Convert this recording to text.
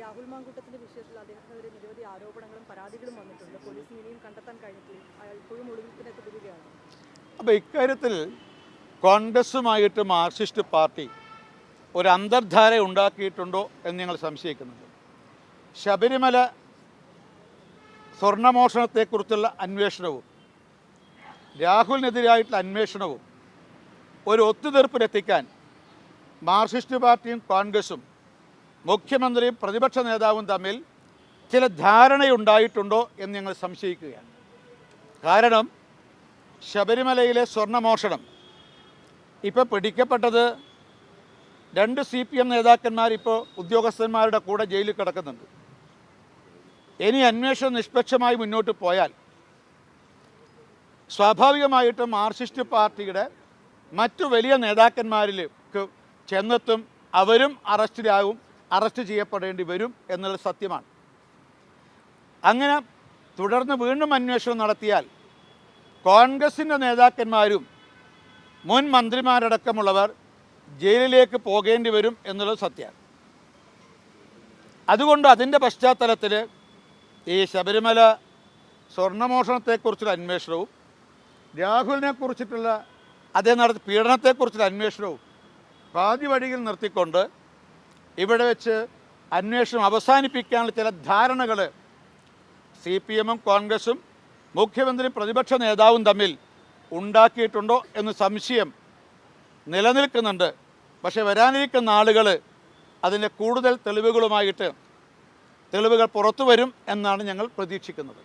രാഹുൽ മാങ്കൂട്ടത്തിന്റെ വിഷയത്തിൽ അദ്ദേഹത്തിനെതിരെ നിരവധി ആരോപണങ്ങളും പരാതികളും വന്നിട്ടുണ്ട്. പോലീസിന് ഇനിയും കണ്ടെത്താൻ കഴിഞ്ഞിട്ടില്ല. അയാൾ ഇപ്പോഴും ഒളിവിൽ തുടരുകയാണ്. അപ്പോൾ ഇക്കാര്യത്തിൽ കോൺഗ്രസുമായിട്ട് മാർക്സിസ്റ്റ് പാർട്ടി ഒരു അന്തർധാര ഉണ്ടാക്കിയിട്ടുണ്ടോ എന്ന് ഞങ്ങൾ സംശയിക്കുന്നുണ്ട്. ശബരിമല സ്വർണ്ണമോഷണത്തെക്കുറിച്ചുള്ള അന്വേഷണവും രാഹുലിനെതിരായിട്ടുള്ള അന്വേഷണവും ഒരു ഒത്തുതീർപ്പിലെത്തിക്കാൻ മാർക്സിസ്റ്റ് പാർട്ടിയും കോൺഗ്രസും മുഖ്യമന്ത്രിയും പ്രതിപക്ഷ നേതാവും തമ്മിൽ ചില ധാരണയുണ്ടായിട്ടുണ്ടോ എന്ന് ഞങ്ങൾ സംശയിക്കുകയാണ്. കാരണം ശബരിമലയിലെ സ്വർണ്ണമോഷണം ഇപ്പോൾ പിടിക്കപ്പെട്ടത് 2 CPM നേതാക്കന്മാർ ഇപ്പോൾ ഉദ്യോഗസ്ഥന്മാരുടെ കൂടെ ജയിലിൽ കിടക്കുന്നുണ്ട്. ഇനി അന്വേഷണം നിഷ്പക്ഷമായി മുന്നോട്ട് പോയാൽ സ്വാഭാവികമായിട്ടും മാർക്സിസ്റ്റ് പാർട്ടിയുടെ മറ്റു വലിയ നേതാക്കന്മാരിലേക്ക് ചെന്നെത്തും. അവരും അറസ്റ്റ് ചെയ്യപ്പെടേണ്ടി വരും എന്നുള്ളത് സത്യമാണ്. അങ്ങനെ തുടർന്ന് വീണ്ടും അന്വേഷണം നടത്തിയാൽ കോൺഗ്രസിൻ്റെ നേതാക്കന്മാരും മുൻ മന്ത്രിമാരടക്കമുള്ളവർ ജയിലിലേക്ക് പോകേണ്ടി വരും എന്നുള്ളത് സത്യമാണ്. അതുകൊണ്ട് അതിൻ്റെ പശ്ചാത്തലത്തിൽ ഈ ശബരിമല സ്വർണ്ണമോഷണത്തെക്കുറിച്ചുള്ള അന്വേഷണവും രാഹുലിനെ കുറിച്ചിട്ടുള്ള അദ്ദേഹം നടത്തിയ പീഡനത്തെക്കുറിച്ചുള്ള അന്വേഷണവും പാതി വഴിയിൽ നിർത്തിക്കൊണ്ട് ഇവിടെ വെച്ച് അന്വേഷണം അവസാനിപ്പിക്കാനുള്ള ചില ധാരണകൾ CPM കോൺഗ്രസും മുഖ്യമന്ത്രി പ്രതിപക്ഷ നേതാവും തമ്മിൽ ഉണ്ടാക്കിയിട്ടുണ്ടോ എന്ന് സംശയം നിലനിൽക്കുന്നുണ്ട്. പക്ഷേ വരാനിരിക്കുന്ന ആളുകൾ അതിൻ്റെ കൂടുതൽ തെളിവുകൾ പുറത്തു വരും എന്നാണ് ഞങ്ങൾ പ്രതീക്ഷിക്കുന്നത്.